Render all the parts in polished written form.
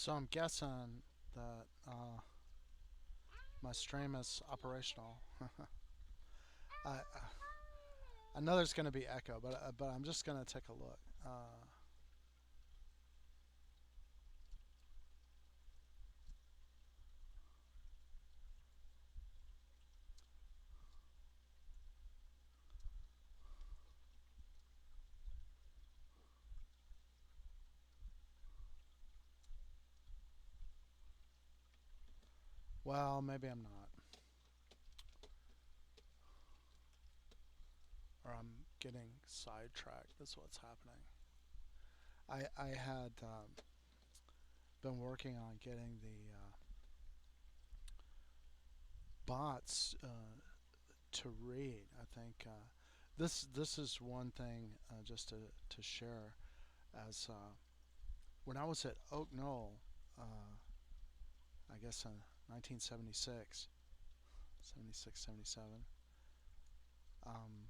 So I'm guessing that my stream is operational. I I know there's going to be echo, but I'm just going to take a look. Well, maybe I'm not, or I'm getting sidetracked. That's what's happening. I had been working on getting the bots to read. I think this is one thing just to share as when I was at Oak Knoll, I guess in 1976, 76, 77. Um,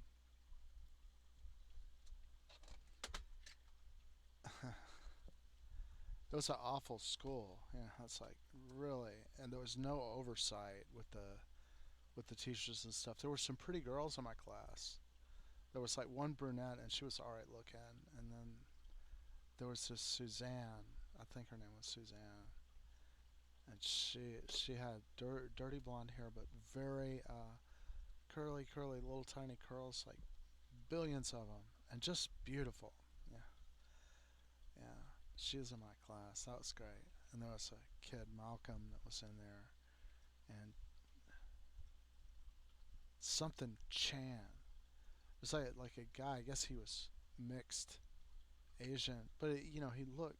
it was an awful school. It's like really, and there was no oversight with the teachers and stuff. There were some pretty girls in my class. There was like one brunette, and she was all right looking, and then there was this Suzanne. I think her name was Suzanne, and she had dirty blonde hair, but very curly, little tiny curls, like billions of them, and just beautiful. Yeah, yeah. She was in my class. That was great. And there was a kid, Malcolm, that was in there, and something Chan. It was like a guy. I guess he was mixed Asian, but he looked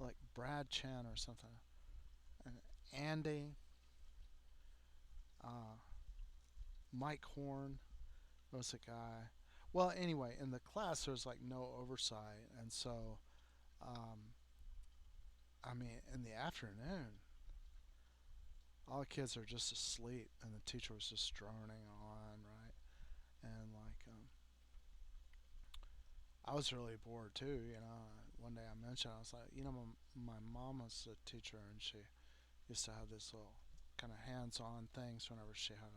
like Brad Chan or something. And Andy, uh, Mike Horn was a guy. Well, anyway, in the class there was like no oversight, and so um, I mean, in the afternoon, all the kids are just asleep, and the teacher was just droning on, right? And like, I was really bored too. One day I mentioned I was like, my mom was a teacher, and she used to have this little kind of hands-on things whenever she had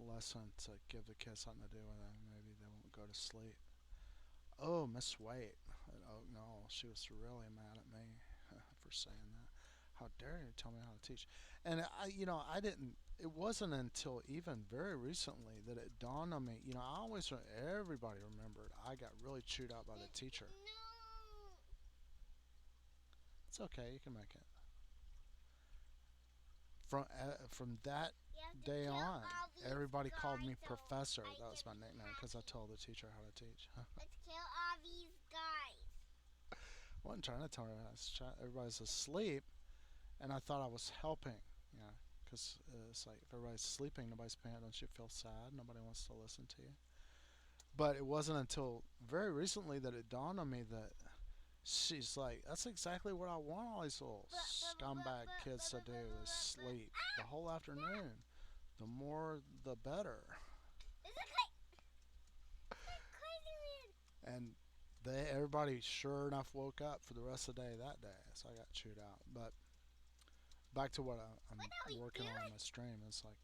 a lesson to give the kids something to do, and then maybe they won't go to sleep. Oh, Miss White at Oak Knoll, she was really mad at me for saying that. How dare you tell me how to teach? And I didn't. It wasn't until even very recently that it dawned on me. I always everybody remembered I got really chewed out by the teacher. No. It's okay, you can make it. From that You have to day kill on, all these everybody called me guys so professor. I That can was my be nickname because I happy. told the teacher how to teach. Let's kill all these guys. I wasn't trying to tell her. Everybody's asleep, and I thought I was helping. Because it's like if everybody's sleeping, nobody's paying. Don't you feel sad? Nobody wants to listen to you. But it wasn't until very recently that it dawned on me that she's like, that's exactly what I want all these little scumbag kids to do is sleep the whole afternoon. The more, the better. It's a crazy man. And everybody sure enough woke up for the rest of the day that day. So I got chewed out. But back to what What I'm are we working on doing? in my stream is like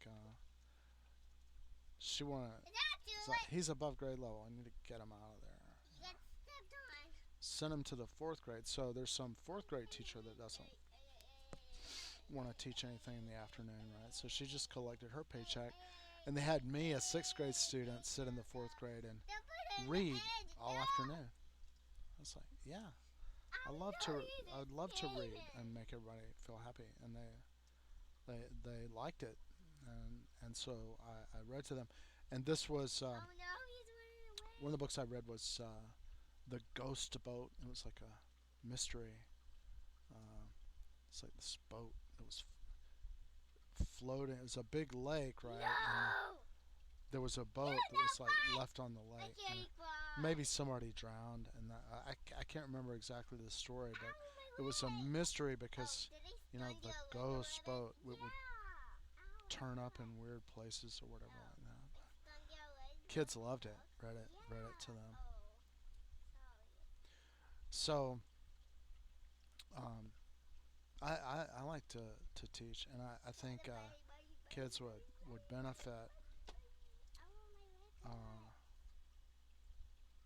she wanna. It's not It's too like, late. he's above grade level. I need to get him out of there. You got stepped on. Send him to the fourth grade. So there's some fourth grade teacher that doesn't want to teach anything in the afternoon, right? So she just collected her paycheck, and they had me, a sixth grade student, sit in the fourth grade and Don't put it in the read edge. all No. afternoon. I was like, yeah, Oh no, you I'd didn't love to say read and that. make everybody feel happy, and they liked it, and so I read to them, and this was Oh no, he's running one of the away. books I read was the Ghost Boat. It was like a mystery. Uh, it's like this boat that was floating. It was a big lake, right? And No. there was a You're boat that was not like fine. left on the I lake, can't and equal. maybe somebody drowned. And I can't remember exactly the story, but Ow, it was a my leg. mystery Oh, because did they stun you the a little ghost bit? boat would Yeah. Ow, turn up my leg. in weird places or whatever Oh, like that. it stunned your leg Kids really loved it. close? Read it to Yeah. them. Oh, sorry. So um, I like to teach, and I think kids would benefit uh,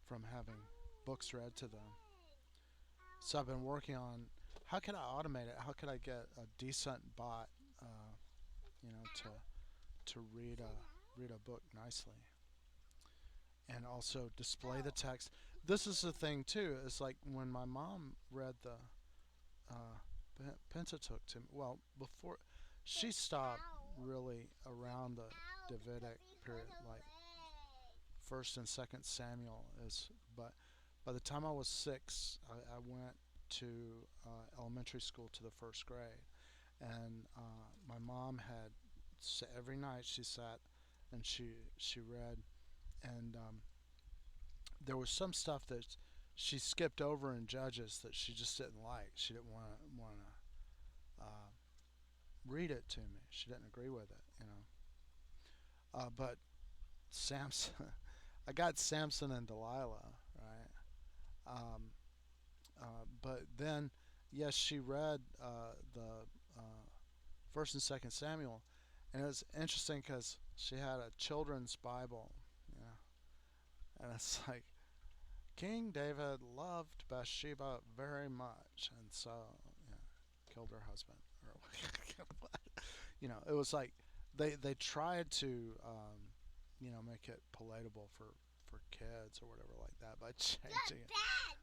from having books read to them. So I've been working on how can I automate it? How could I get a decent bot, to read a book nicely, and also display the text. This is the thing too. It's like when my mom read the uh, Pentateuch to me. Well, before she stopped really around the Davidic period, like First and Second Samuel is. But by the time I was 6, I went to elementary school to the first grade, and my mom had every night she sat and she read, and there was some stuff that she skipped over in Judges that she just didn't like. She didn't want to read it to me. She didn't agree with it. But Samson, I got Samson and Delilah, right? Um, but then, yes, she read the First and Second Samuel, and it was interesting because she had a children's Bible, you know, and it's like King David loved Bathsheba very much, and so killed her husband, or it was like they tried to make it palatable for kids or whatever like that by changing it.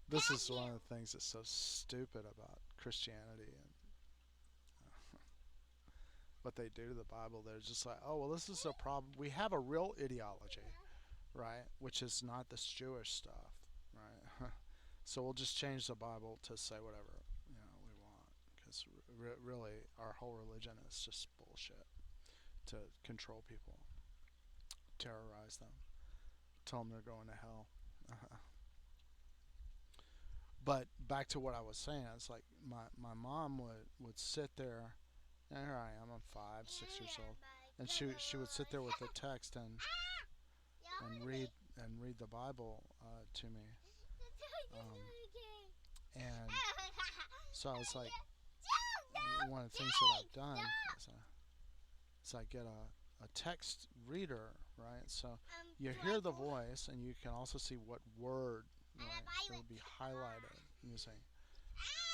This is one of the things that's so stupid about Christianity and what they do to the Bible. They're just like, oh well, this is a problem. We have a real ideology, right? Which is not this Jewish stuff, right? So we'll just change the Bible to say whatever we want, because really our whole religion is just bullshit to control people, terrorize them, tell them they're going to hell. But back to what I was saying, it's like my mom would sit there, and here I am, I'm 5, 6 years old, and she would sit there with the text and read the Bible to me, um, and so I was like, one of the things that I've done is I get a text reader, right? So you hear the voice, and you can also see what word, right, that would be highlighted using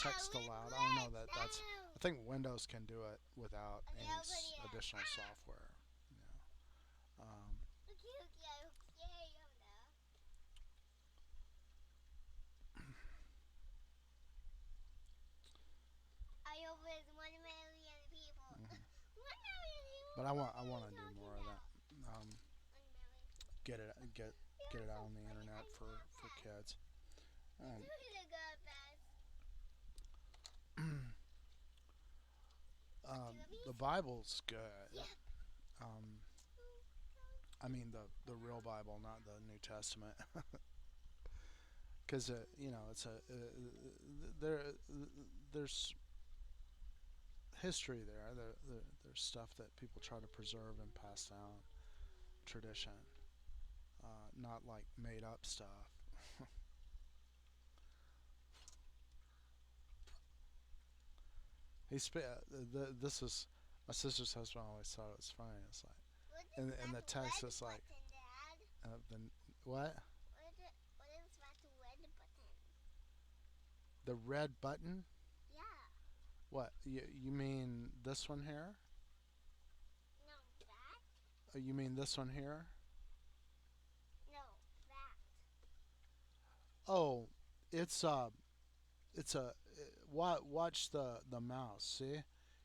text aloud. I don't know that that's. I think Windows can do it without any additional software. You know. Mhm. But I want to do more of that. Get it out on the internet for kids. Um, the Bible's good. Um, I mean the real Bible, not the New Testament, because it's there. There's history there. There's stuff that people try to preserve and pass down, tradition, not like made up stuff. This is my sister's husband always thought it was funny. It's like in the text it's like the what the red button. What you mean this one here? You mean this one here? Oh, it's it's a watch the mouse. See,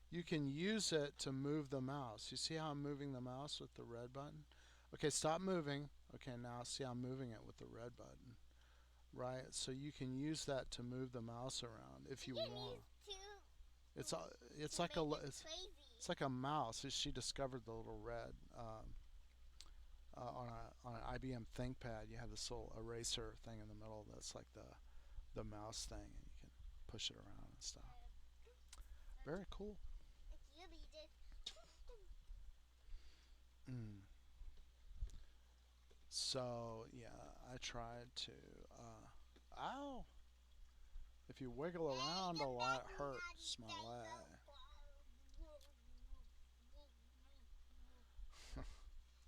you can use it to move the mouse. You see how I'm moving the mouse with the red button? Okay, stop moving. Okay, now see I'm moving it with the red button. Right? So you can use that to move the mouse around if you want. It's a, it's like it's like a mouse. She discovered the little red on an IBM ThinkPad. You have this little eraser thing in the middle that's like the mouse thing, and you can push it around and stuff. Very cool. Mm. So yeah, I tried to. Ow! If you wiggle around a lot, it hurts my leg.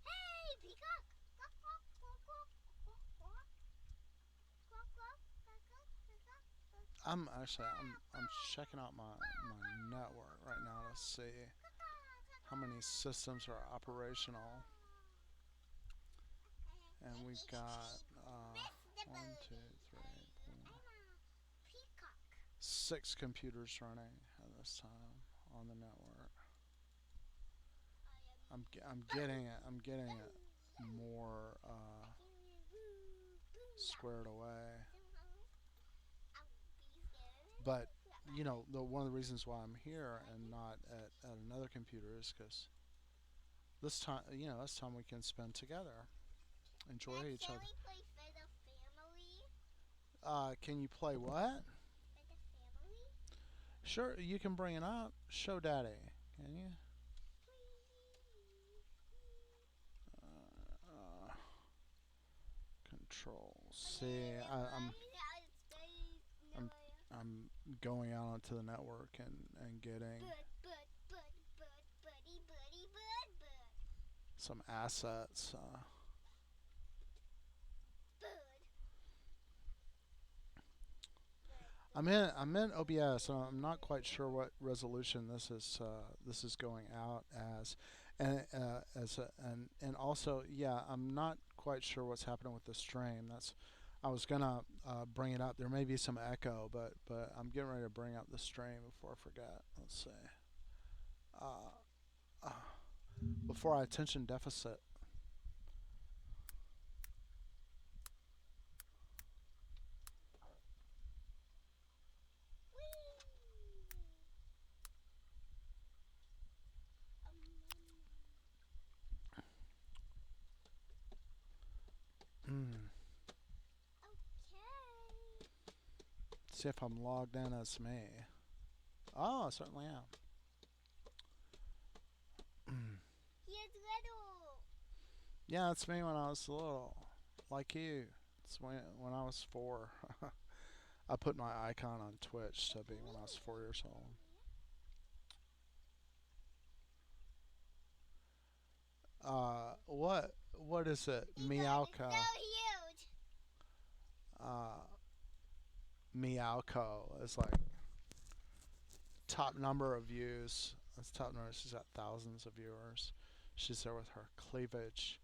Hey, peacock! Quack, quack, quack, quack, quack, quack. Quack, quack, quack, quack, quack, quack, quack. I'm checking out my network right now to see how many systems are operational, and we've got one, two, three, four, Peacock. 6 computers running at this time on the network. I'm getting it. I'm getting it more squared away. But one of the reasons why I'm here and not at another computer is because this time we can spend together, enjoy each other. Shall we play for the family? Can you play what? For the family? Sure, you can bring it up. Show Daddy. Can you? Uh, Control C. I'm I'm going out onto the network and getting some assets. I'm in OBS. I'm not quite sure what resolution this is going out as, and also I'm not quite sure what's happening with the stream. I was gonna bring it up. There may be some echo, but I'm getting ready to bring up the stream before I forget. Let's see. Uh, uh, Before I attention deficit. See if I'm logged in as me. Oh, I certainly am. He is little. Yeah, it's me when I was little, like you. It's when I was 4. I put my icon on Twitch to be when I was 4 years old. What is it? Meowco. So huge. Meowco is like top number of views. That's top number. She's got thousands of viewers. She's there with her cleavage,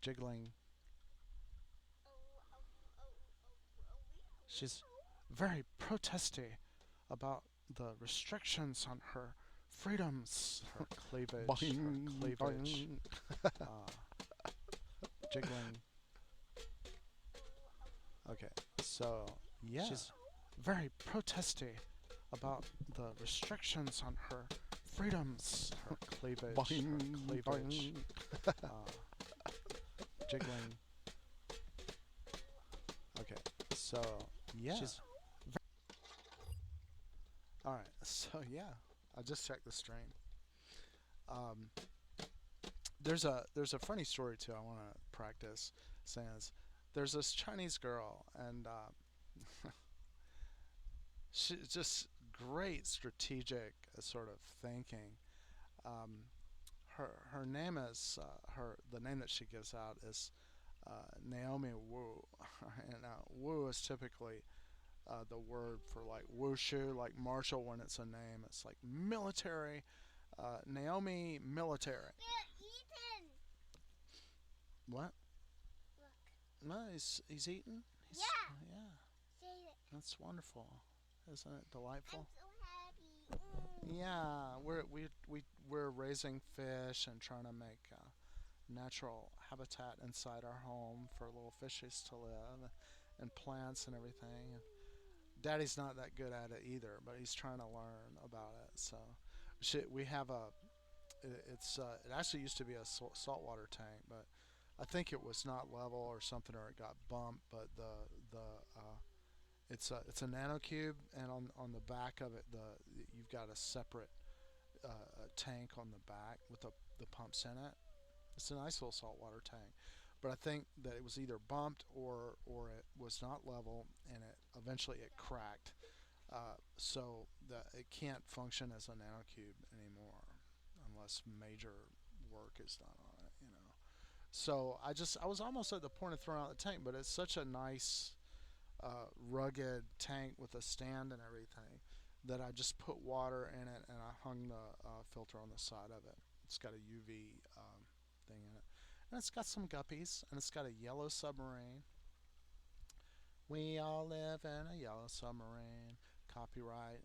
jiggling. She's very protesty about the restrictions on her freedoms. Her cleavage. Boing, Her cleavage. boing. Jiggling. Okay, so she's very protesty about the restrictions on her freedoms. Her cleavage. Boing, Her cleavage. boing. Jiggling. Okay, so she's all right. So I just checked the stream. There's a funny story too. I want to practice saying this. There's this Chinese girl, and she's just great strategic sort of thinking. Her name is the name that she gives out is Naomi Wu, and Wu is typically the word for like wushu, like martial when it's a name. It's like military. Naomi military. Ethan. What? Look. No, he's eating. Yeah. Yeah. Say it. That's wonderful, isn't it delightful? I'm so happy. Yeah, we're raising fish and trying to make natural habitat inside our home for little fishes to live, and plants and everything. And Daddy's not that good at it either, but he's trying to learn about it. So we have it actually used to be a saltwater tank, but I think it was not level or something, or it got bumped. But it's a nanocube, and on the back of it, you've got a separate tank on the back with the pumps in it. It's a nice little saltwater tank, but I think that it was either bumped or it was not level, and it eventually it cracked. So that it can't function as a nanocube anymore unless major work is done on it. So I was almost at the point of throwing out the tank, but it's such a nice rugged tank with a stand and everything that I just put water in it and I hung the filter on the side of it. It's got a UV thing in it. And it's got some guppies and it's got a yellow submarine. We all live in a yellow submarine. Copyright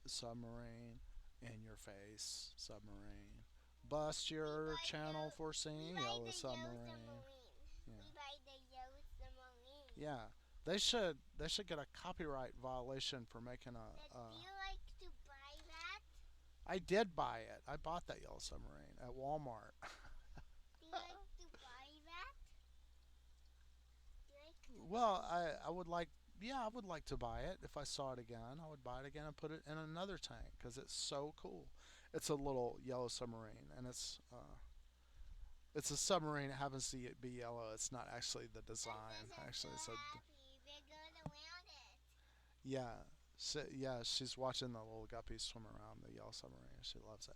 submarine. In your face submarine. Bust We your buy channel the for we singing buy yellow the yellow submarine. submarine. Yeah. We buy the yellow submarine. Yeah. They should get a copyright violation for making But do you like to buy that? I did buy it. I bought that yellow submarine at Walmart. Do you like to buy that? Do you like to Well, I would like, yeah, I would like to buy it. If I saw it again, I would buy it again and put it in another tank because it's so cool. It's a little yellow submarine, and it's a submarine. It happens to be yellow. It's not actually the design. Actually, it's so a happy. We're going around it. yeah. Yeah, she's watching the little guppies swim around the yellow submarine. She loves it.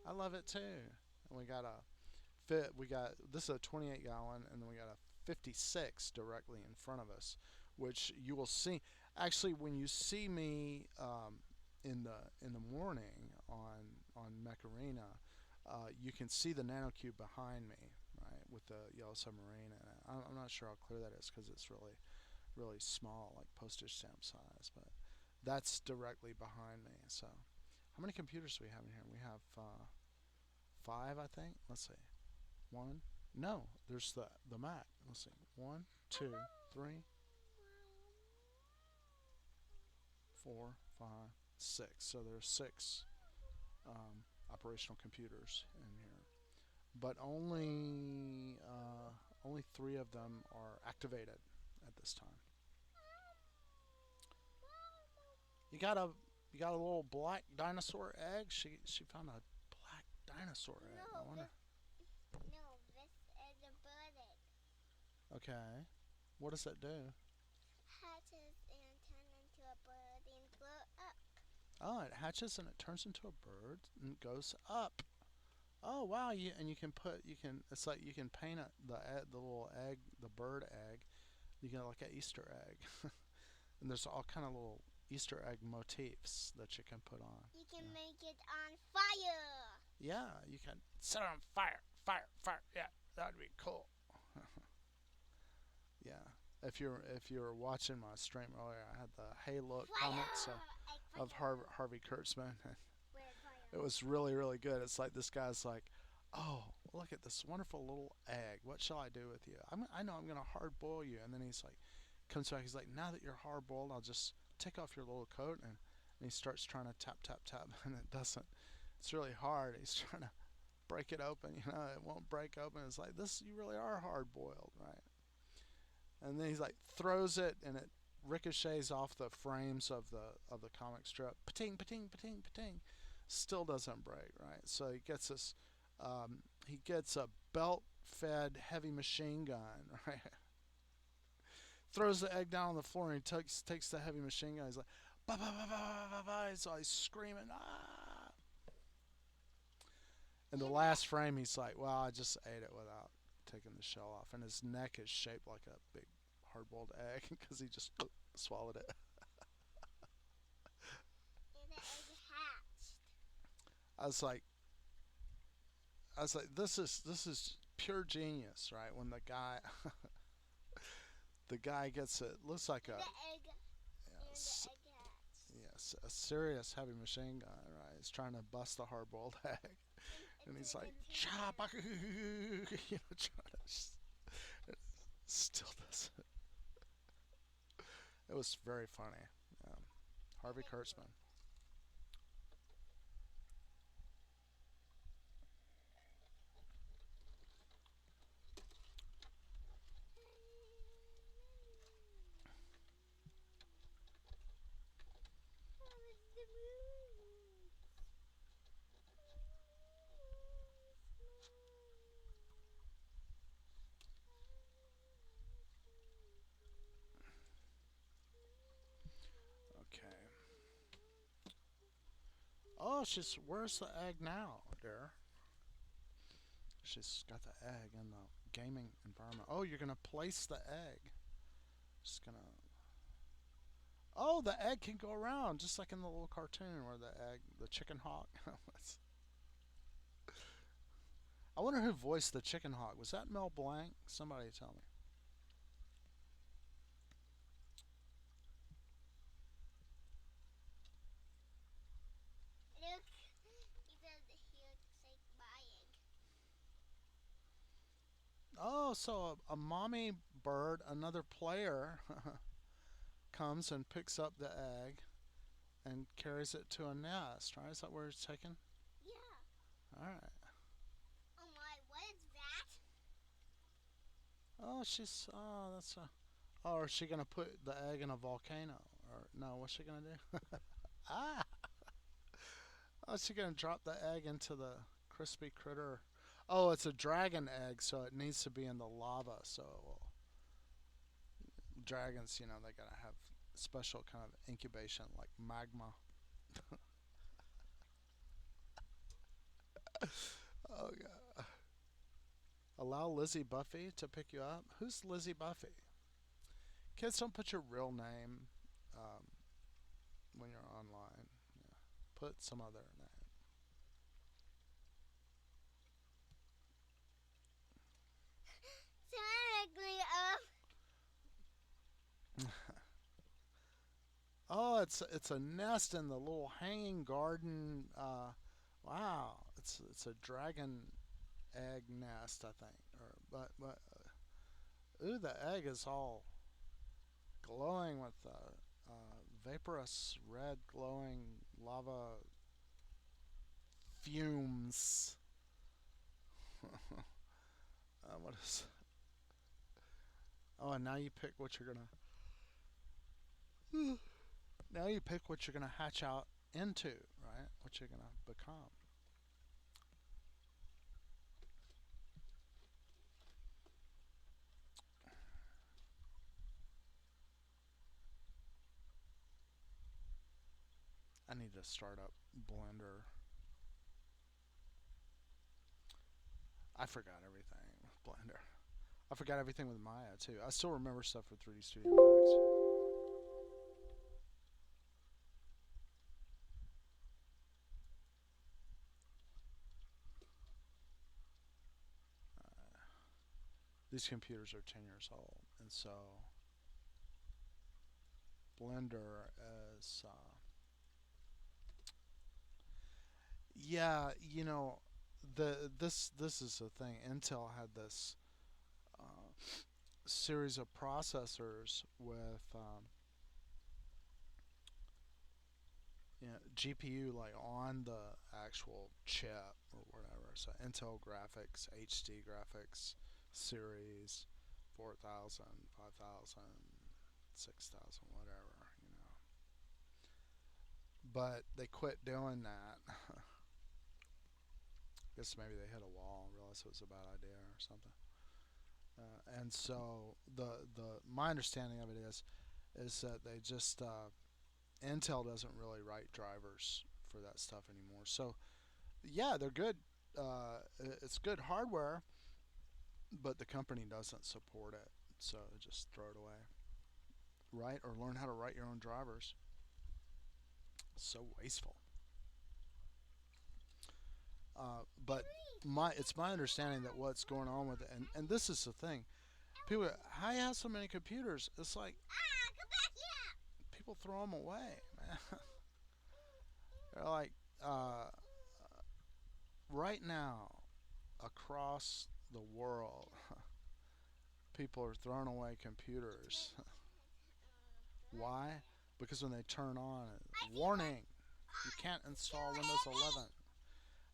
I love it too. And we got this is a 28 gallon, and then we got a 56 directly in front of us, which you will see. Actually, when you see me in the morning on Macarena, you can see the nanocube behind me, right, with the yellow submarine. And I'm not sure how clear that is because it's really small, like postage stamp size, but that's directly behind me. So, how many computers do we have in here? We have five, I think. Let's see. One. No, there's the Mac. Let's see. One, two, three, four, five, six. So there's six operational computers in here, but only three of them are activated at this time. You got a you got a little black dinosaur egg. She found a black dinosaur egg. I No, wonder. no, this is a bird egg. Okay, what does that do? Hatches and turn into a bird and grow up. Oh, it hatches and it turns into a bird and goes up. Oh wow! You can put you can it's like you can paint it, the little egg, the bird egg. You can like an Easter egg, and there's all kind of little Easter egg motifs that you can put on. You can make it on fire. Yeah, you can set it on fire, fire, fire. Yeah, that'd be cool. Yeah. If you're watching my stream earlier, I had the Hey Look Fire! comics Egg of fire. Harvey Kurtzman. With It fire. was really good. It's like this guy's like, oh, look at this wonderful little egg. What shall I do with you? I know I'm gonna hard boil you. And then he's like, comes back. He's like, now that you're hard boiled, I'll just take off your little coat. And he starts trying to tap tap tap, and it doesn't. It's really hard. He's trying to break it open. It won't break open. It's like this. You really are hard boiled, right? And then he's like throws it, and it ricochets off the frames of the comic strip. Pating, pating, pating, pating. Still doesn't break, right? So he gets this. He gets a belt-fed heavy machine gun, right? Throws the egg down on the floor, and he takes the heavy machine gun. He's like, ba ba ba ba ba ba. So he's screaming, ah! In the last frame, he's like, well, I just ate it without taking the shell off, and his neck is shaped like a big hard-boiled egg because he just swallowed it. And the egg hatched. I was like, this is pure genius, right? When the guy gets it, looks like And a the egg yeah, and the egg hatched. yes, a serious heavy machine gun, right? He's trying to bust a hard-boiled egg, and he's like, chop, trying to it still doesn't. It was very funny. Harvey Kurtzman. she's where's the egg now, dear? She's got the egg in the gaming environment. Oh, you're gonna place the egg. Just gonna. Oh, the egg can go around just like in the little cartoon where the egg, the chicken hawk. I wonder who voiced the chicken hawk. Was that Mel Blanc? Somebody tell me. Look, he said he'll take my egg. Oh, so a mommy bird, another player, comes and picks up the egg and carries it to a nest, right? Is that where it's taken? Yeah. All right. Oh my, what is that? Oh, she's. Oh, that's a. Oh, is she gonna put the egg in a volcano? Or no? What's she gonna do? Ah! Oh, she gonna drop the egg into the crispy critter. Oh, it's a dragon egg, so it needs to be in the lava. So well, dragons, they gotta have special kind of incubation, like magma. Oh god. Allow Lizzie Buffy to pick you up. Who's Lizzie Buffy? Kids, don't put your real name um, when you're online. Yeah. Put some other Technically, name. Oh, it's a nest in the little hanging garden. Wow, it's a dragon egg nest, I think. Or but ooh, the egg is all glowing with vaporous red glowing lava fumes. What is? Oh, and now you pick what you're gonna. Now you pick what you're gonna hatch out into, right? What you're gonna become. I need to start up Blender. I forgot everything with Blender. I forgot everything with Maya too. I still remember stuff with 3D Studio Max. These computers are 10 years old, and so Blender is, yeah, this is the thing. Intel had this uh, series of processors with GPU like on the actual chip or whatever. So Intel graphics, HD graphics series, 4000, 5000, 6000, whatever. But they quit doing that. I guess maybe they hit a wall and realized it was a bad idea or something. And so the my understanding of it is that they just Intel doesn't really write drivers for that stuff anymore. So yeah, they're good. It's good hardware, but the company doesn't support it. So just throw it away. Write or learn how to write your own drivers. So wasteful. But it's my understanding that what's going on with it, and this is the thing. People, how you have so many computers? It's like come back here. people throw them away, man. They're like, uh, right now, across the world, people are throwing away computers. Why? Because when they turn on, warning, you can't install Windows 11.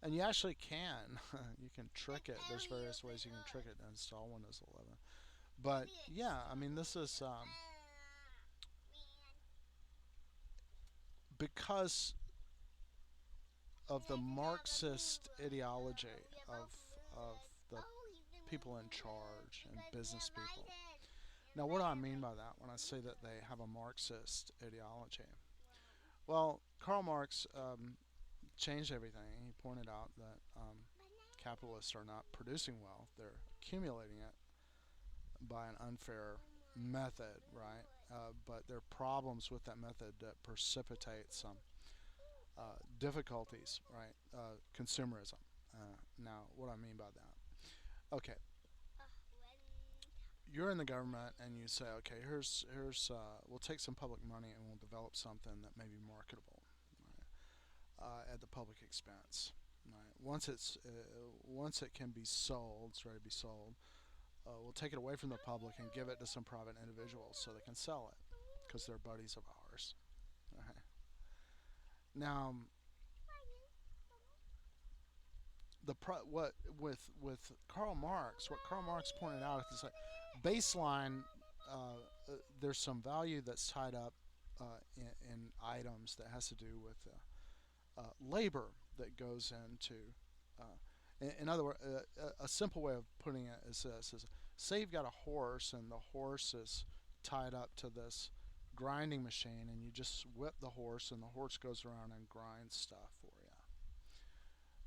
And you actually can. You can trick it. There's various ways you can trick it to install Windows 11. But yeah, I mean, this is because of the Marxist ideology of the people in charge and business people. Now, what do I mean by that when I say that they have a Marxist ideology? Well, Karl Marx changed everything. He pointed out that Banana. capitalists are not producing wealth; they're accumulating it by an unfair method, right? But there are problems with that method that precipitate some difficulties, right? Consumerism. Now, what I mean by that? Okay, When you're in the government and you say, okay, here's we'll take some public money and we'll develop something that may be marketable, right? At the public expense. Right. Once it can be sold, it's ready to be sold. We'll take it away from the public and give it to some private individuals so they can sell it because they're buddies of ours. Right. Now, what with Karl Marx, what Karl Marx pointed out is that baseline. There's some value that's tied up in items that has to do with labor that goes into. In other words, a simple way of putting it is this: is say you've got a horse and the horse is tied up to this grinding machine, and you just whip the horse, and the horse goes around and grinds stuff for you.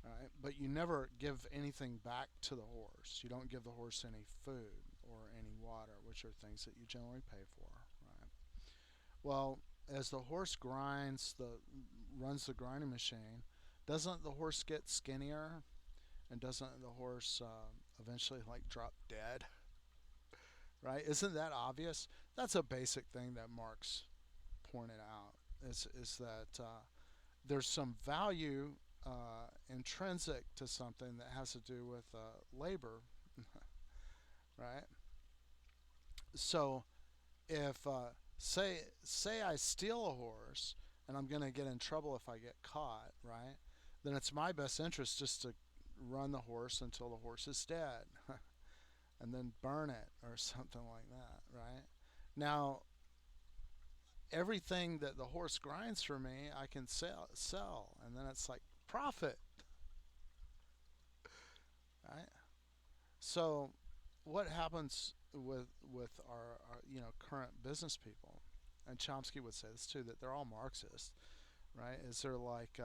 Right? But you never give anything back to the horse. You don't give the horse any food or any water, which are things that you generally pay for. Right? Well, as the horse runs the grinding machine, doesn't the horse get skinnier, and doesn't the horse eventually like drop dead? Right? Isn't that obvious? That's a basic thing that Marx pointed out. Is that there's some value intrinsic to something that has to do with labor, right? So if say I steal a horse and I'm going to get in trouble if I get caught, right? Then it's my best interest just to run the horse until the horse is dead, and then burn it or something like that, right? Now everything that the horse grinds for me, I can sell, and then it's like profit, right? So, what happens with our current business people? And Chomsky would say this too, that they're all Marxist, right? Is they're like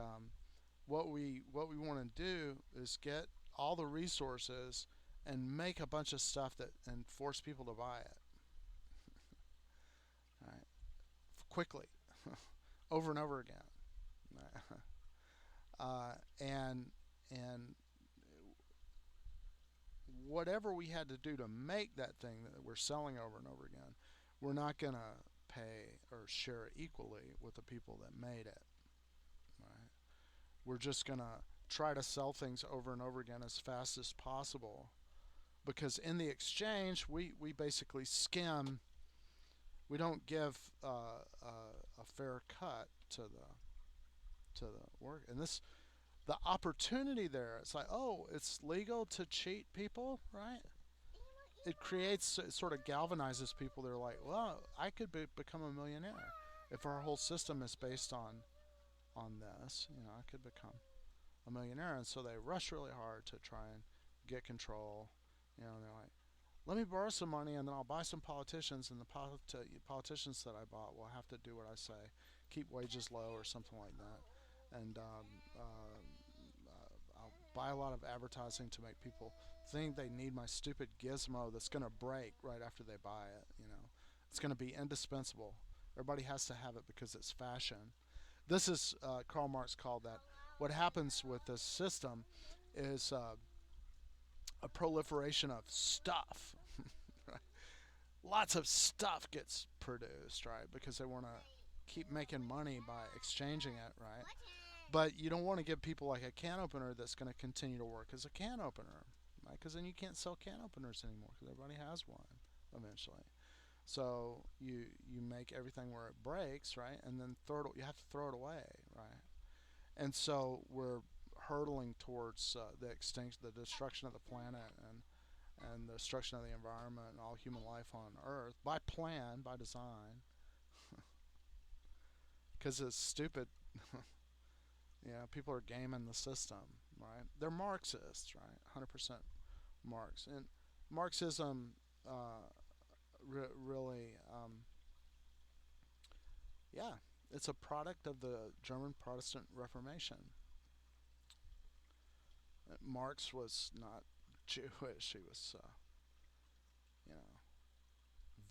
what we want to do is get all the resources and make a bunch of stuff that and force people to buy it, right? Quickly, over and over again, right? And whatever we had to do to make that thing that we're selling over and over again, we're not going to pay or share it equally with the people that made it. Right? We're just going to try to sell things over and over again as fast as possible because in the exchange, we basically skim. We don't give a fair cut to the work, and this the opportunity there. It's like, oh, it's legal to cheat people, right? It creates, it sort of galvanizes people. They're like, well, I could become a millionaire if our whole system is based on this. I could become a millionaire, and so they rush really hard to try and get control. And they're like, let me borrow some money, and then I'll buy some politicians, and the politicians that I bought will have to do what I say, keep wages low or something like that, and I'll buy a lot of advertising to make people think they need my stupid gizmo that's going to break right after they buy it. It's going to be indispensable. Everybody has to have it because it's fashion. This is Karl Marx called that. What happens with this system is a proliferation of stuff. Lots of stuff gets produced, right? Because they want to keep making money by exchanging it, right? But you don't want to give people like a can opener that's going to continue to work as a can opener, right? Because then you can't sell can openers anymore because everybody has one eventually. So you make everything where it breaks, right? And then you have to throw it away, right? And so we're hurtling towards the extinction, the destruction of the planet, and the destruction of the environment and all human life on Earth by plan, by design, because it's stupid. People are gaming the system, right? They're Marxists, right? 100% Marx. And Marxism really, yeah, it's a product of the German Protestant Reformation. Marx was not Jewish. He was, you know,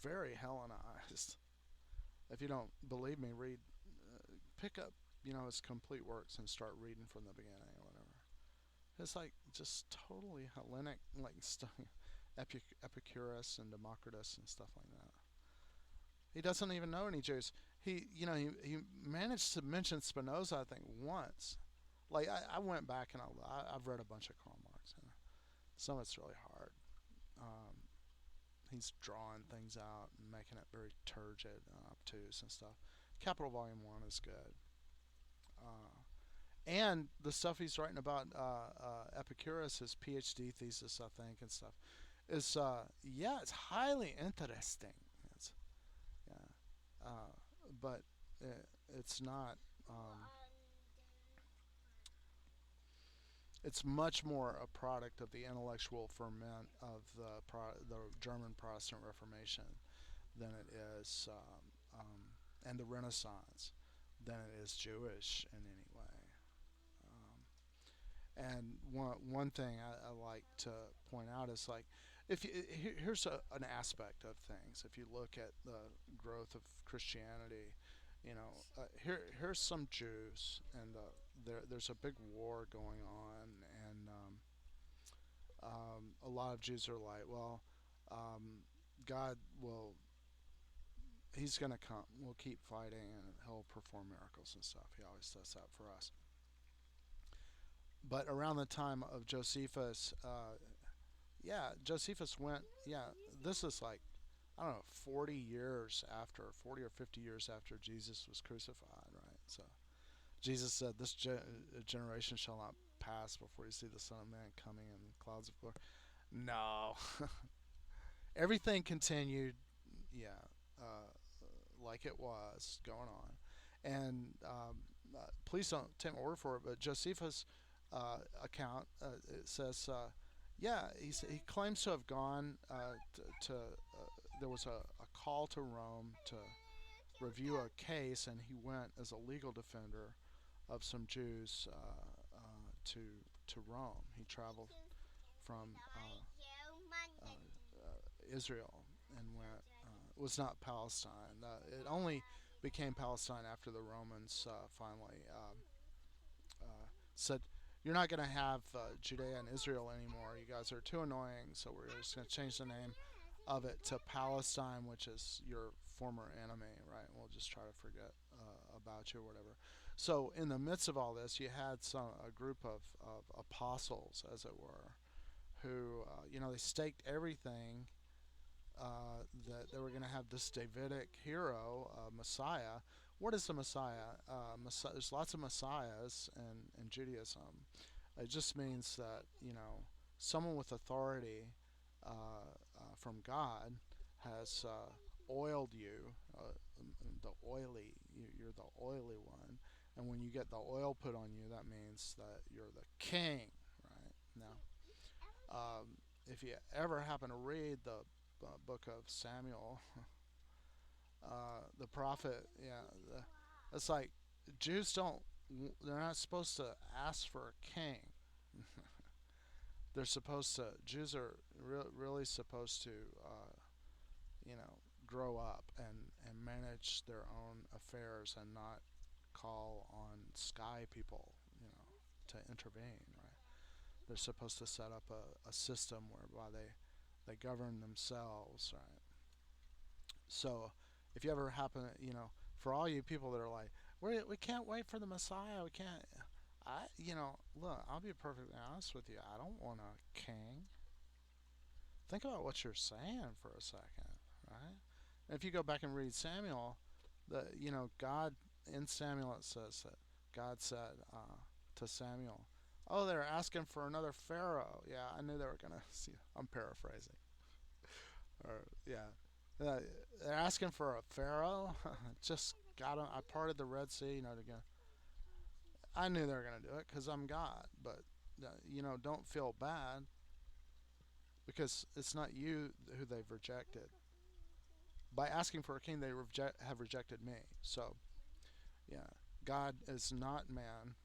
very Hellenized. If you don't believe me, pick up, his complete works and start reading from the beginning or whatever. It's like just totally Hellenic, like stuff, Epicurus and Democritus and stuff like that. He doesn't even know any Jews. He managed to mention Spinoza, I think, once. Like I went back and I've read a bunch of Karl Marx, and some of it's really hard. Um, he's drawing things out and making it very turgid and obtuse and stuff. Capital Volume One is good, and the stuff he's writing about Epicurus, his PhD thesis, I think, and stuff, is yeah, it's highly interesting. It's yeah, but it's not. It's much more a product of the intellectual ferment of the German Protestant Reformation than it is, and the Renaissance, than it is Jewish in any way. And one thing I like to point out is like, if you, here's an aspect of things. If you look at the growth of Christianity, here's some Jews, and there's a big war going on, and a lot of Jews are like, well, God will, He's gonna come. We'll keep fighting, and He'll perform miracles and stuff. He always does that for us. But around the time of Josephus, yeah, Josephus went. Yeah, this is like, I don't know, 40 or 50 years after Jesus was crucified, right? So Jesus said, "This generation shall not pass before you see the Son of Man coming in clouds of glory." No, everything continued. Yeah, like it was going on, and please don't take my word for it, but Josephus' account, it says, yeah, he claims to have gone to there was a call to Rome to review a case, and he went as a legal defender of some Jews to Rome. He traveled from Israel and went. It was not Palestine. It only became Palestine after the Romans finally said, "You're not going to have Judea and Israel anymore. You guys are too annoying. So we're just going to change the name of it to Palestine, which is your former enemy, right? We'll just try to forget about you or whatever." So in the midst of all this, you had a group of apostles, as it were, who they staked everything that they were going to have this Davidic hero, Messiah. What is the Messiah? There's lots of messiahs in Judaism. It just means that someone with authority from God has oiled you, you're the oily one, and when you get the oil put on you, that means that you're the king, right? Now, if you ever happen to read the book of Samuel, the prophet, yeah, it's like Jews don't, they're not supposed to ask for a king. Jews are really supposed to, grow up and manage their own affairs and not call on sky people, to intervene, right? They're supposed to set up a system whereby they govern themselves, right? So if you ever happen, for all you people that are like, we can't wait for the Messiah, we can't. Look, I'll be perfectly honest with you. I don't want a king. Think about what you're saying for a second, right? And if you go back and read Samuel, God in Samuel, it says that God said to Samuel, "Oh, they're asking for another Pharaoh." Yeah, I knew they were gonna see. I'm paraphrasing. Or yeah, they're asking for a Pharaoh. Just got him. I parted the Red Sea. To go. I knew they were gonna do it because I'm God. But don't feel bad because it's not you who they've rejected. By asking for a king, they have rejected me. So yeah, God is not man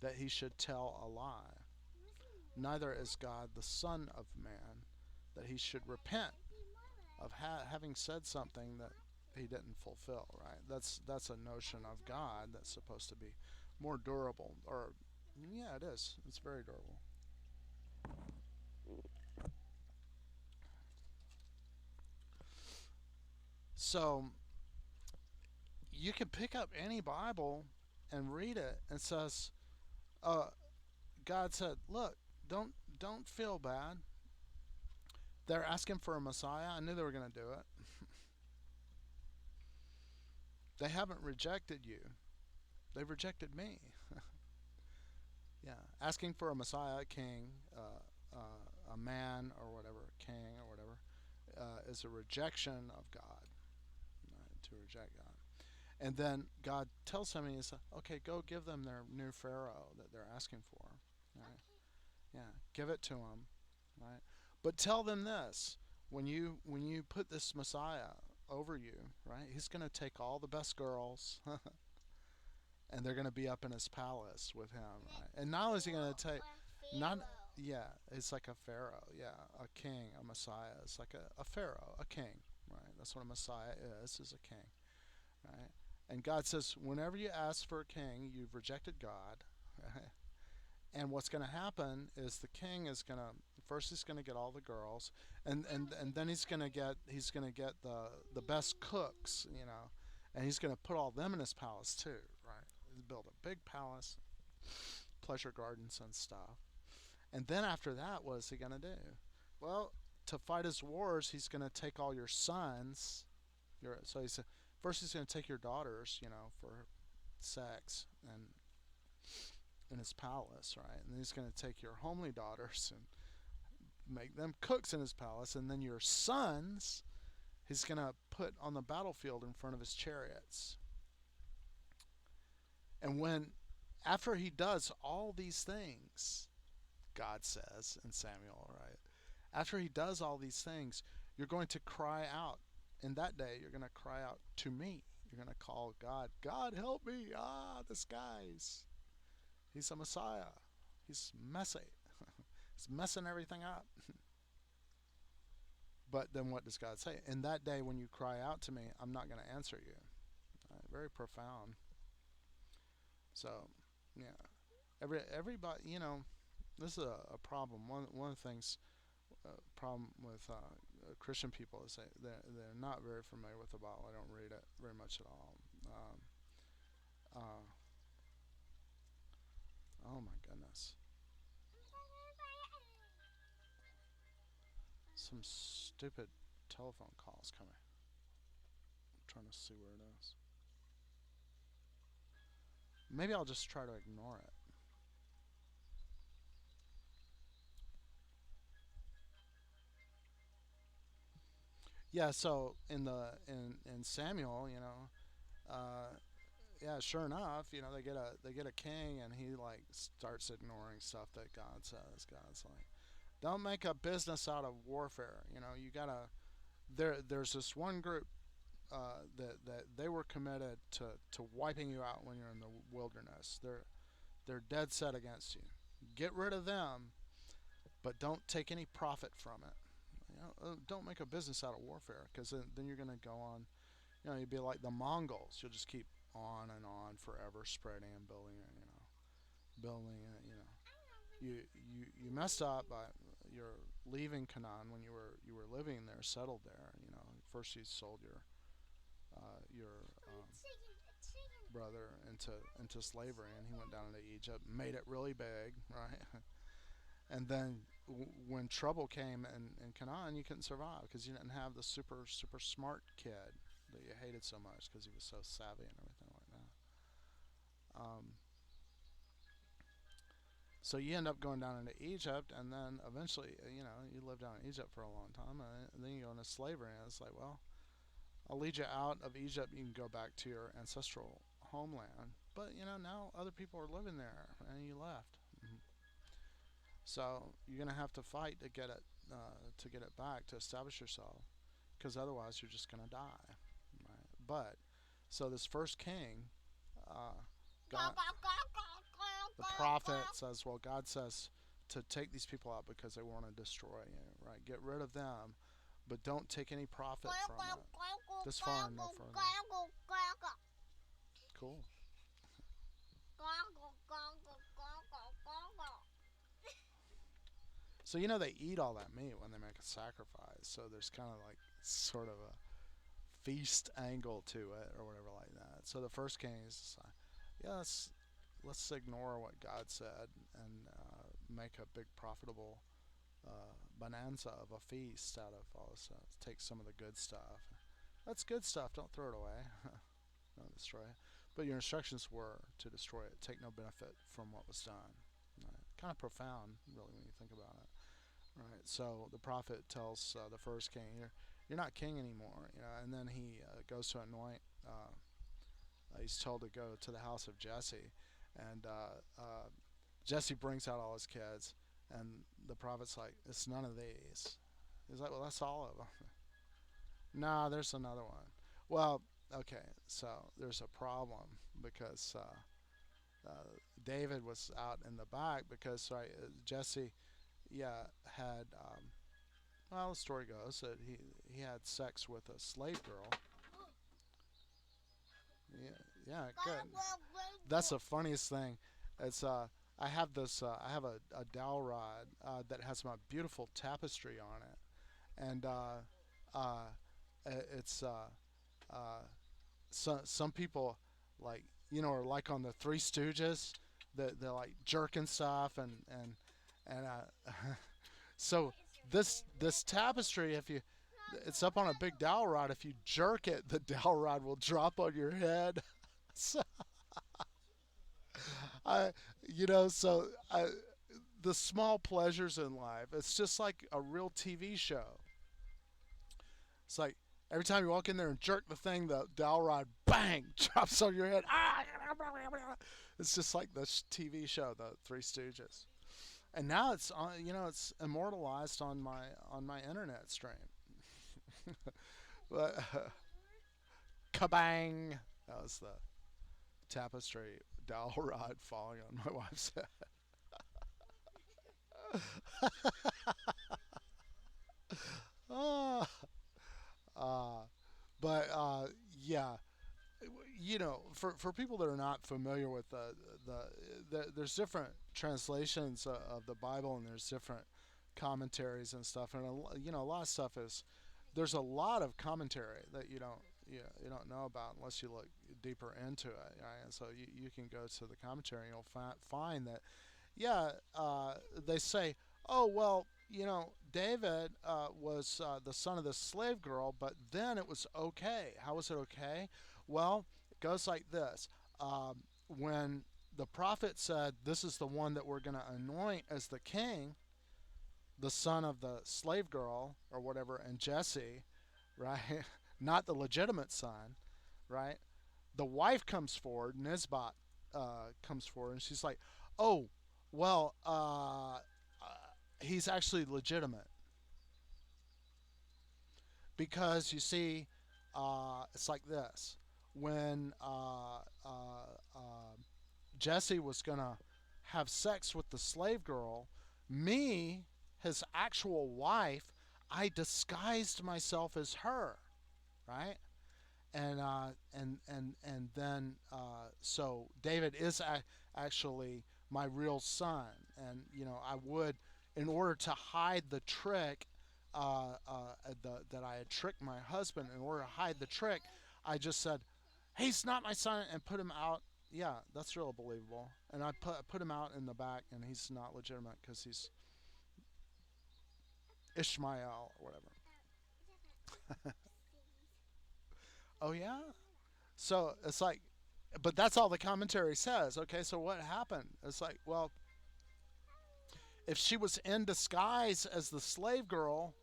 that he should tell a lie. Neither is God the Son of Man, that he should repent of having said something that he didn't fulfill. Right? That's a notion of God that's supposed to be more durable, or yeah, it is. It's very durable. So you can pick up any Bible and read it, and it says, uh, God said, "Look, don't feel bad. They're asking for a Messiah. I knew they were going to do it. They haven't rejected you. They've rejected me. Yeah, asking for a Messiah, a king, a man, or whatever, king, or whatever, is a rejection of God. Right? To reject God." And then God tells him, and he says, "Okay, go give them their new Pharaoh that they're asking for. Right? Yeah, give it to them. Right? But tell them this: when you put this Messiah over you, right? He's going to take all the best girls, and they're going to be up in his palace with him, right? And not only is he going to take, not yeah, it's like a pharaoh, yeah, a king, a Messiah. It's like a pharaoh, a king, right? That's what a Messiah is a king, right? And God says, whenever you ask for a king, you've rejected God. Right? And what's going to happen is the king is going to first he's going to get all the girls, and then he's going to get the best cooks, and he's going to put all them in his palace too, right? He's build a big palace, pleasure gardens and stuff. And then after that, what is he going to do? Well, to fight his wars, he's going to take all your sons. So he's first he's going to take your daughters, for sex and in his palace, right? And then he's going to take your homely daughters and make them cooks in his palace, and then your sons he's going to put on the battlefield in front of his chariots. And when after he does all these things, God says in Samuel, right? After he does all these things, you're going to cry out. In that day, you're going to cry out to me. You're going to call God, "God, help me. This guy's, he's a Messiah. He's messy. He's messing everything up." But then what does God say? In that day when you cry out to me, I'm not going to answer you. Very profound. So, yeah. Everybody, this is a problem. One of the things, problem with Christian people is they're not very familiar with the Bible. They don't read it very much at all. Uh, oh my goodness. Some stupid telephone calls coming. I'm trying to see where it is. Maybe I'll just try to ignore it. Yeah, so in Samuel, uh, yeah, sure enough, they get a king, and he like starts ignoring stuff that God says. God's like, "Don't make a business out of warfare." You gotta. There's this one group that they were committed to wiping you out when you're in the wilderness. They're dead set against you. Get rid of them, but don't take any profit from it. Don't make a business out of warfare, because then you're going to go on. You'd be like the Mongols. You'll just keep on forever, spreading and building it. Building it. You messed up by you're leaving Canaan when you were living there, settled there. First you sold your brother into slavery, and he went down into Egypt, made it really big, right? And then when trouble came in Canaan, you couldn't survive because you didn't have the super super smart kid that you hated so much because he was so savvy and everything like that. So you end up going down into Egypt, and then eventually, you live down in Egypt for a long time, and then you go into slavery, and it's like, well, I'll lead you out of Egypt. You can go back to your ancestral homeland, but now other people are living there, and you left. So you're gonna have to fight to get it back, to establish yourself, because otherwise you're just gonna die. Right? But so this first king, God, The prophet says, well, God says to take these people out because they want to destroy you, right? Get rid of them, but don't take any profit from it. This far and no further. Cool. So you know they eat all that meat when they make a sacrifice. So there's kind of like sort of a feast angle to it or whatever like that. So the first king is like, yeah, let's ignore what God said and make a big profitable bonanza of a feast out of all this stuff. Take some of the good stuff. That's good stuff. Don't throw it away. Don't destroy it. But your instructions were to destroy it. Take no benefit from what was done. Right? Kind of profound, really, when you think about it. Right. So the prophet tells the first king, "You're not king anymore." You know, and then he goes to anoint. He's told to go to the house of Jesse, and Jesse brings out all his kids, and the prophet's like, "It's none of these." He's like, "Well, that's all of them." Nah, there's another one. Well, okay, so there's a problem because uh, David was out in the back because right, Jesse, yeah, had well, the story goes that he had sex with a slave girl. Yeah, yeah, good. That's the funniest thing. It's I have this I have a dowel rod that has my beautiful tapestry on it, and uh, it's uh, some people like are like on the Three Stooges, they're like jerking stuff and so this tapestry, if you it's up on a big dowel rod. If you jerk it, the dowel rod will drop on your head. So I, the small pleasures in life. It's just like a real TV show. It's like every time you walk in there and jerk the thing, the dowel rod bang drops on your head. Ah! It's just like this TV show, the Three Stooges. And now it's on, it's immortalized on my internet stream. But kabang! That was the tapestry dowel rod falling on my wife's head. Ah, uh, but yeah, for people that are not familiar with there's different translations of the Bible, and there's different commentaries and stuff, and a lot of stuff is there's a lot of commentary that you don't know about unless you look deeper into it, right? And so you can go to the commentary and you'll find that yeah, they say, oh, well, David was the son of this slave girl, but then it was okay. How was it okay? Well, it goes like this. When the prophet said, this is the one that we're going to anoint as the king, the son of the slave girl or whatever, and Jesse, right? Not the legitimate son, right? The wife comes forward, Nisbet comes forward, and she's like, "Oh, well, he's actually legitimate because you see, it's like this: when Jesse was gonna have sex with the slave girl, me, his actual wife, I disguised myself as her, right?" And then so David is actually my real son, and I would, in order to hide the trick, that I had tricked my husband. In order to hide the trick, I just said, "He's not my son," and put him out. Yeah, that's real believable. And I put him out in the back, and he's not legitimate because he's Ishmael or whatever. Oh yeah. So it's like, but that's all the commentary says. Okay, so what happened? It's like, well, if she was in disguise as the slave girl,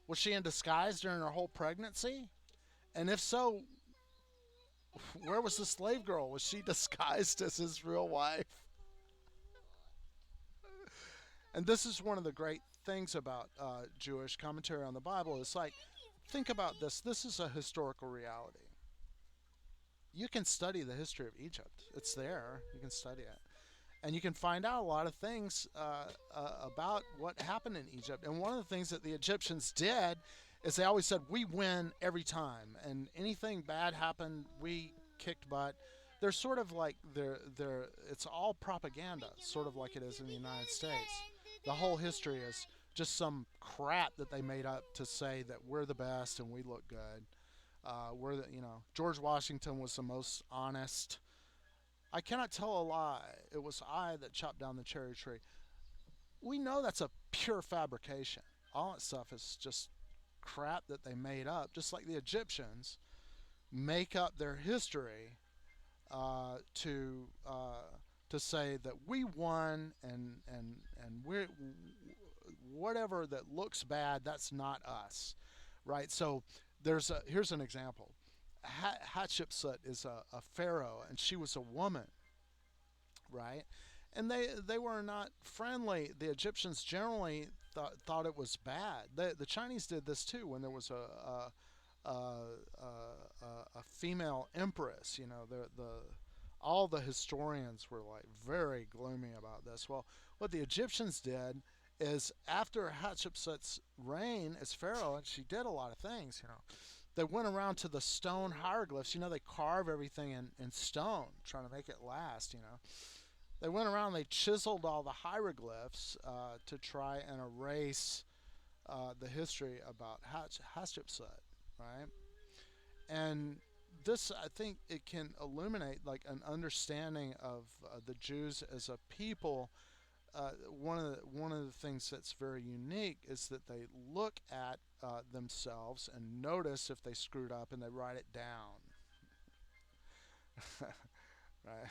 was she in disguise during her whole pregnancy? And if so, where was the slave girl? Was she disguised as his real wife? And this is one of the great things about Jewish commentary on the Bible. It's like, think about this. This is a historical reality. You can study the history of Egypt. It's there. You can study it. and you can find out a lot of things about what happened in Egypt. And one of the things that the Egyptians did is they always said, "We win every time," and anything bad happened, we kicked butt. They're sort of like they're it's all propaganda, sort of like it is in the United States. The whole history is just some crap that they made up to say that we're the best and we look good. We're the, George Washington was the most honest. I cannot tell a lie. It was I that chopped down the cherry tree. We know that's a pure fabrication. All that stuff is just crap that they made up, just like the Egyptians make up their history to say that we won and we're whatever that looks bad, that's not us, right? So here's an example. Hatshepsut is a pharaoh, and she was a woman, right? And they were not friendly. The Egyptians generally thought it was bad. The Chinese did this too when there was a female empress. The all the historians were like very gloomy about this. Well, what the Egyptians did is after Hatshepsut's reign as pharaoh, and she did a lot of things. They went around to the stone hieroglyphs. They carve everything in stone, trying to make it last. They went around, they chiseled all the hieroglyphs to try and erase the history about Hatshepsut, right? And this, I think, it can illuminate like an understanding of the Jews as a people. One of the things that's very unique is that they look at themselves and notice if they screwed up, and they write it down, right?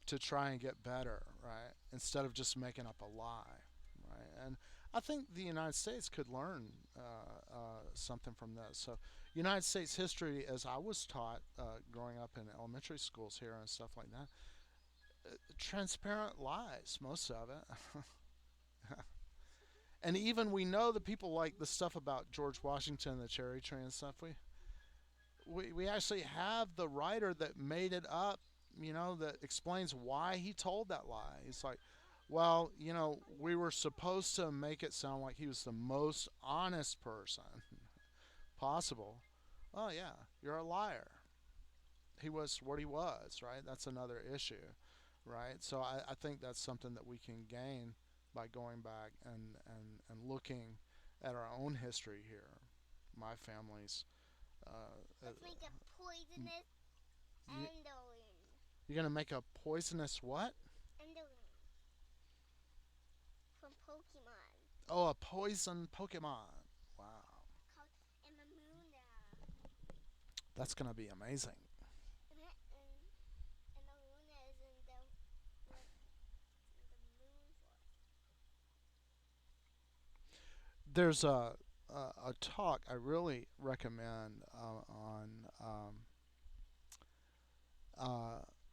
To try and get better, right? Instead of just making up a lie, right? And I think the United States could learn something from this. So, United States history, as I was taught growing up in elementary schools here and stuff like that, transparent lies, most of it. And even we know that people like the stuff about George Washington, the cherry tree and stuff. We actually have the writer that made it up, that explains why he told that lie. He's like, well, we were supposed to make it sound like he was the most honest person possible. Oh, yeah, you're a liar. He was what he was, right? That's another issue, right? So I think that's something that we can gain by going back and looking at our own history here. My family's. Let's make a poisonous You, endoline. you're gonna make a poisonous what? Endoline from Pokemon. Oh, a poison Pokemon. Wow, Called Emamuna. that's gonna be amazing. And the Luna is in the moon There's a talk I really recommend on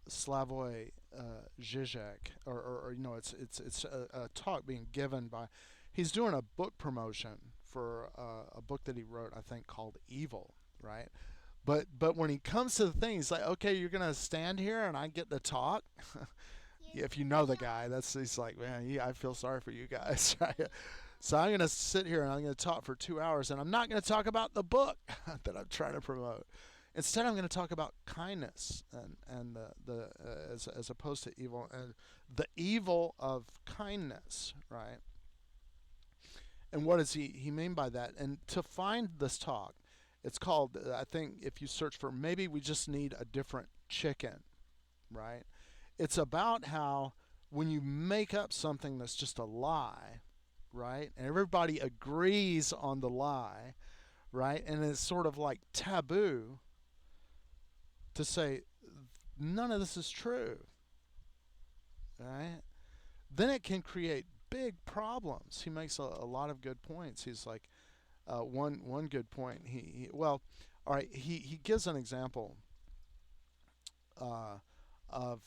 Slavoj Žižek, or it's a talk being given by. He's doing a book promotion for a book that he wrote, I think, called Evil, right? But when he comes to the thing, he's like, okay, you're gonna stand here and I get to talk. If you know the guy, he's like, man, I feel sorry for you guys, right? So I'm gonna sit here and I'm gonna talk for 2 hours, and I'm not gonna talk about the book that I'm trying to promote. Instead, I'm going to talk about kindness and as opposed to evil, and the evil of kindness, right? And what does he mean by that? And to find this talk, it's called, I think if you search for, maybe we just need a different chicken, right? It's about how when you make up something that's just a lie, right? And everybody agrees on the lie, right? And it's sort of like taboo to say none of this is true, right? Then it can create big problems. He makes a lot of good points. He's like, one good point. Well, all right. He gives an example of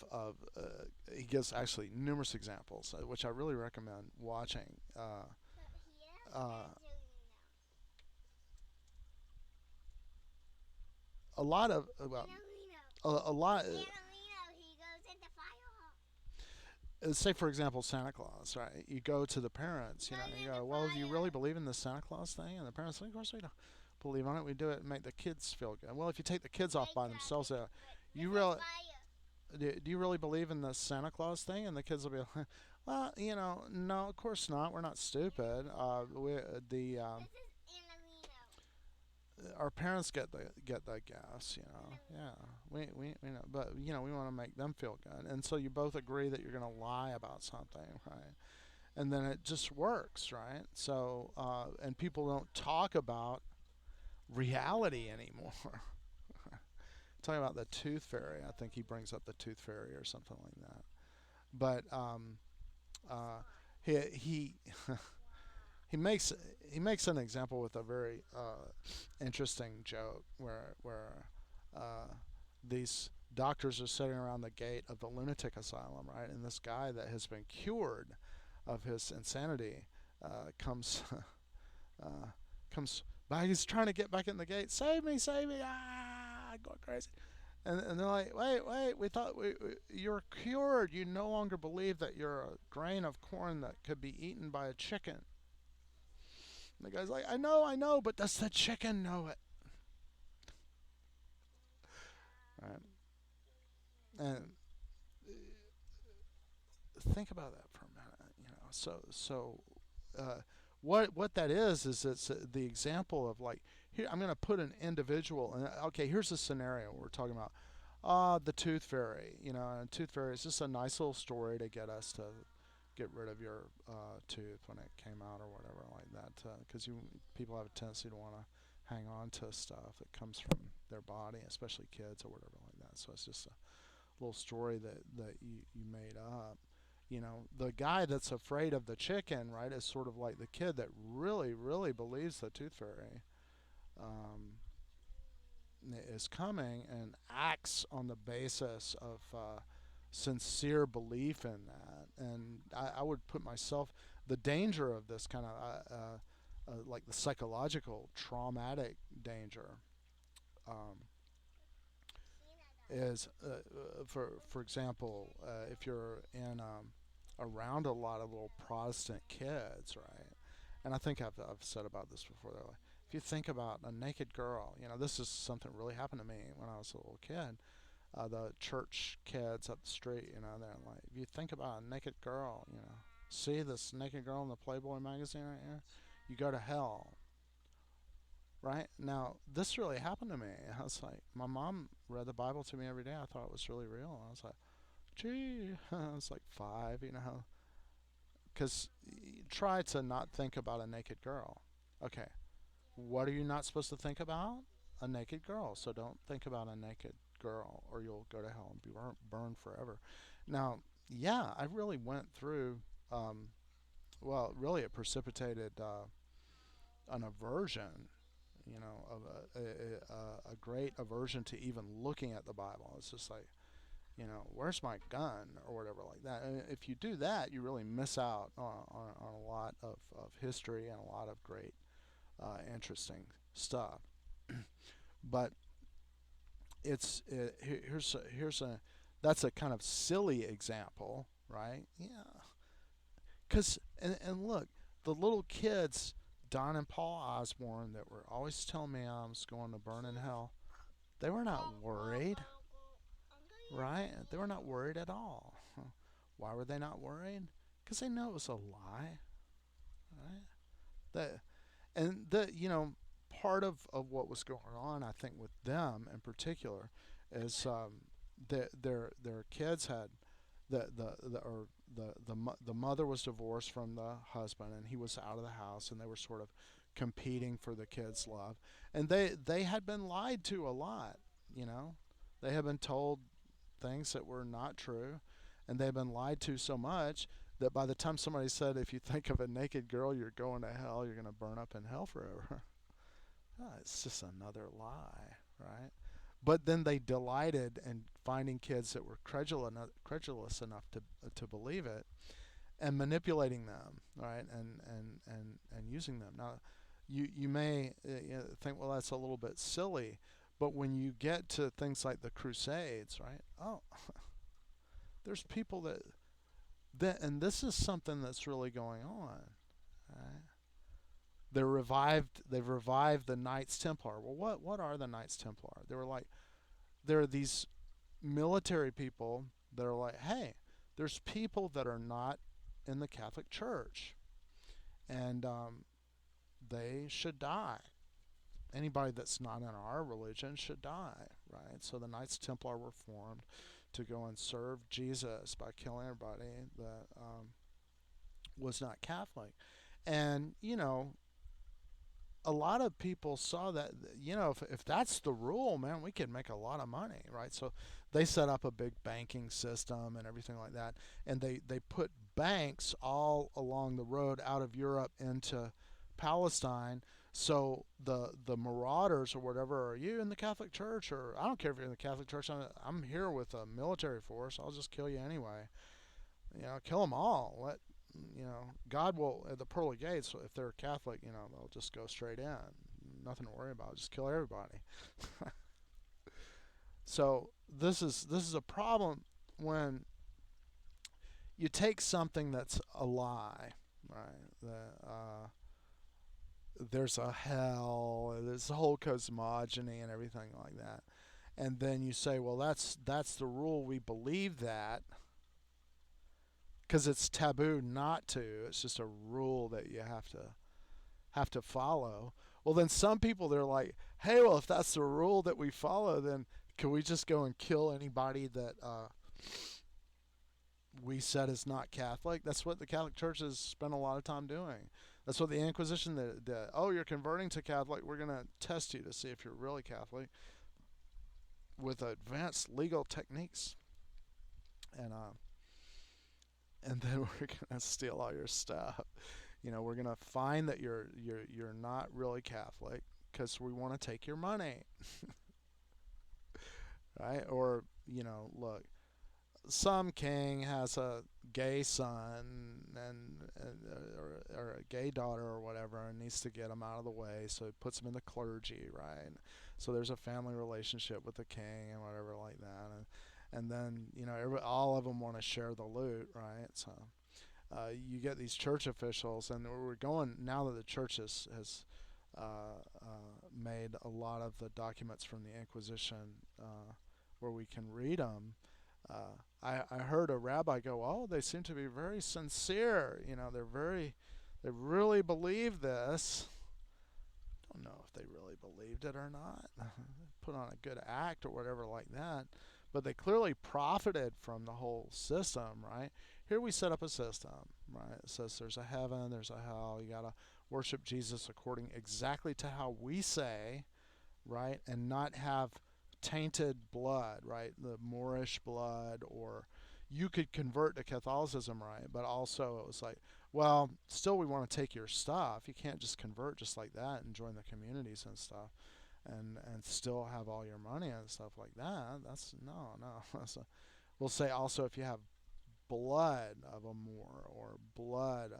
he gives actually numerous examples, which I really recommend watching. Uh, a lot of well, a lot. He goes in the fire hall. say for example Santa Claus, right? You go to the parents, Turn you in the go, well, do you really fire. believe in the Santa Claus thing? And the parents say, of course we don't believe on it. We do it and make the kids feel good. Well, if you take the kids off by themselves, Exactly. But you this is really fire. do you really believe in the Santa Claus thing? And the kids will be like, well, no, of course not. We're not stupid. The This is Annalino. our parents get the gas, Annalino. yeah, we know, but we want to make them feel good, and so you both agree that you're going to lie about something, right? And then it just works, right? So and people don't talk about reality anymore. Talking about the tooth fairy, I think he brings up the tooth fairy or something like that, but uh, he he makes he makes an example with a very interesting joke where uh, these doctors are sitting around the gate of the lunatic asylum, right? And this guy that has been cured of his insanity comes uh, comes back. He's trying to get back in the gate. Save me! Ah, I'm going crazy. And they're like, wait, we thought you're cured. You no longer believe that you're a grain of corn that could be eaten by a chicken. And the guy's like, I know, but does the chicken know it? Right? And think about that for a minute. So what that is it's the example of like here I'm going to put an individual and okay, here's a scenario we're talking about. The tooth fairy, and tooth fairy is just a nice little story to get us to get rid of your tooth when it came out or whatever like that, because people have a tendency to want to hang on to stuff that comes from their body, especially kids or whatever like that. So it's just a little story that you made up. The guy that's afraid of the chicken, right, is sort of like the kid that really believes the tooth fairy um, is coming and acts on the basis of sincere belief in that. And I would put myself, the danger of this kind of like the psychological traumatic danger is for example, if you're in around a lot of little Protestant kids, right? And I think I've said about this before. They're like, if you think about a naked girl, this is something that really happened to me when I was a little kid. The church kids up the street, they're like, if you think about a naked girl, see this naked girl in the Playboy magazine right here, you go to hell, right? Now, this really happened to me. I was like, my mom read the Bible to me every day. I thought it was really real. I was like, gee, I was like 5, because try to not think about a naked girl. Okay, what are you not supposed to think about? A naked girl. So don't think about a naked girl or you'll go to hell and be burned forever. Now, yeah, I really went through, well, really it precipitated an aversion, of a great aversion to even looking at the Bible. It's just like, where's my gun or whatever like that. And if you do that, you really miss out on a lot of history and a lot of great, interesting stuff. But here's a that's a kind of silly example, right? Yeah, because and look, the little kids, Don and Paul Osborne, that were always telling me I was going to burn in hell, they were not worried, right? They were not worried at all. Why were they not worried? Because they know it was a lie, right? That and part of what was going on, I think, with them in particular, is their kids had the mother was divorced from the husband and he was out of the house, and they were sort of competing for the kids' love, and they had been lied to a lot, you know they had been told things that were not true, and they've been lied to so much that by the time somebody said, if you think of a naked girl, you're going to hell, you're going to burn up in hell forever. It's just another lie, right? But then they delighted in finding kids that were credulous enough to believe it, and manipulating them, right? And using them. Now, you may think, well, that's a little bit silly, but when you get to things like the Crusades, right? Oh, there's people that And this is something that's really going on. Right? They've revived the Knights Templar. Well, what are the Knights Templar? There are these military people that are like, hey, there's people that are not in the Catholic Church, and they should die. Anybody that's not in our religion should die, right? So the Knights Templar were formed to go and serve Jesus by killing everybody that was not Catholic. And, a lot of people saw that, if that's the rule, man, we could make a lot of money, right? So they set up a big banking system and everything like that. And they put banks all along the road out of Europe into Palestine. So the marauders or whatever, are you in the Catholic Church? Or I don't care if you're in the Catholic Church. I'm here with a military force. I'll just kill you anyway. Kill them all. God will, at the pearly gates, if they're Catholic, they'll just go straight in. Nothing to worry about. Just kill everybody. So this is a problem when you take something that's a lie, right? There's a hell, there's a whole cosmogony and everything like that, and then you say, well, that's the rule. We believe that because it's taboo not to. It's just a rule that you have to follow. Well, then some people, they're like, hey, well, if that's the rule that we follow, then can we just go and kill anybody that we said is not Catholic? That's what the Catholic Church has spent a lot of time doing. That's what the Inquisition did. Oh, you're converting to Catholic. We're going to test you to see if you're really Catholic with advanced legal techniques. And then we're gonna steal all your stuff. We're gonna find that you're not really Catholic because we want to take your money, right? Or look, some king has a gay son or a gay daughter or whatever, and needs to get them out of the way, so he puts them in the clergy, right? So there's a family relationship with the king and whatever like that, and then all of them want to share the loot, right? So you get these church officials, and we're going now that the church has made a lot of the documents from the Inquisition where we can read them. I heard a rabbi go, "Oh, they seem to be very sincere. They really believe this." Don't know if they really believed it or not. Put on a good act or whatever like that, but they clearly profited from the whole system, right? Here we set up a system, right? It says there's a heaven, there's a hell. You gotta worship Jesus according exactly to how we say, right, and not have tainted blood, right? The Moorish blood, or you could convert to Catholicism, right? But also it was like, well, still we want to take your stuff. You can't just convert just like that and join the communities and stuff, and still have all your money and stuff like that. That's no. We'll say also if you have blood of a Moor or blood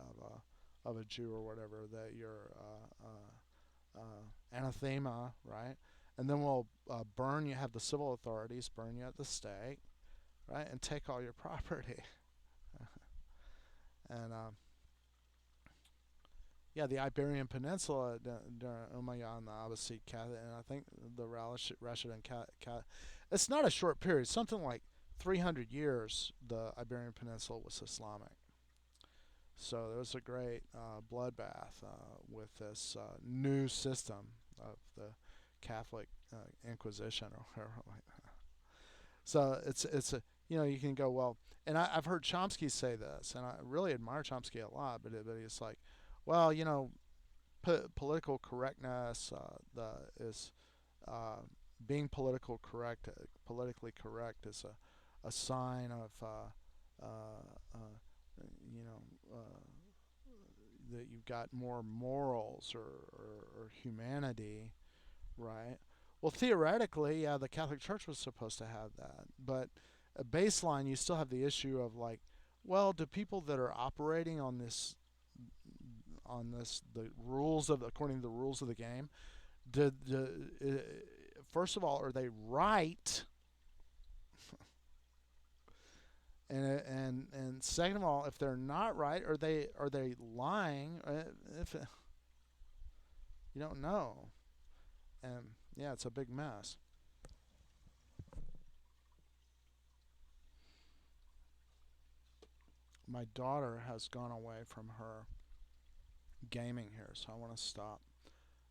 of a Jew or whatever, that you're anathema, right? And then we'll burn you, have the civil authorities burn you at the stake, right, and take all your property. And yeah, the Iberian Peninsula during Umayyad and the Abbasid Catholic, and I think the Rashid and it's not a short period. Something like 300 years, the Iberian Peninsula was Islamic. So there was a great bloodbath with this new system of the Catholic Inquisition or whatever like that. So it's a you can go, well, and I've heard Chomsky say this, and I really admire Chomsky a lot, but he's like, well, political correctness is being politically correct is a sign of you know that you've got more morals or humanity, right? Well, theoretically, yeah, the Catholic Church was supposed to have that, but a baseline, you still have the issue of like, well, do people that are operating on this the rules of according to the rules of the game, first of all, are they right? And second of all, if they're not right, are they lying? If you don't know, and yeah, it's a big mess. My daughter has gone away from her gaming here, so I want to stop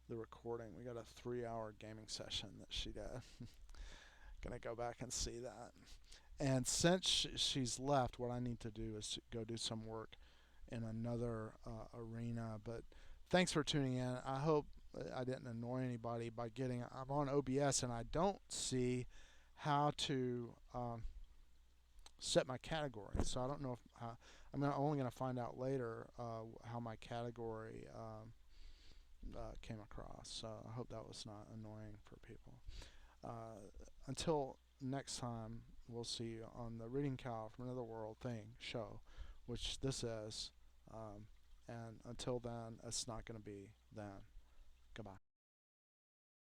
the recording. We got a 3 hour gaming session that she did. Gonna go back and see that. And since she's left, what I need to do is go do some work in another arena. But thanks for tuning in. I hope I didn't annoy anybody by getting. I'm on OBS and I don't see how to set my category. So I don't know if I'm only going to find out later how my category came across. So I hope that was not annoying for people. Until next time, we'll see you on the Reading Cow from Another World thing show, which this is. And until then, it's not going to be then. Goodbye.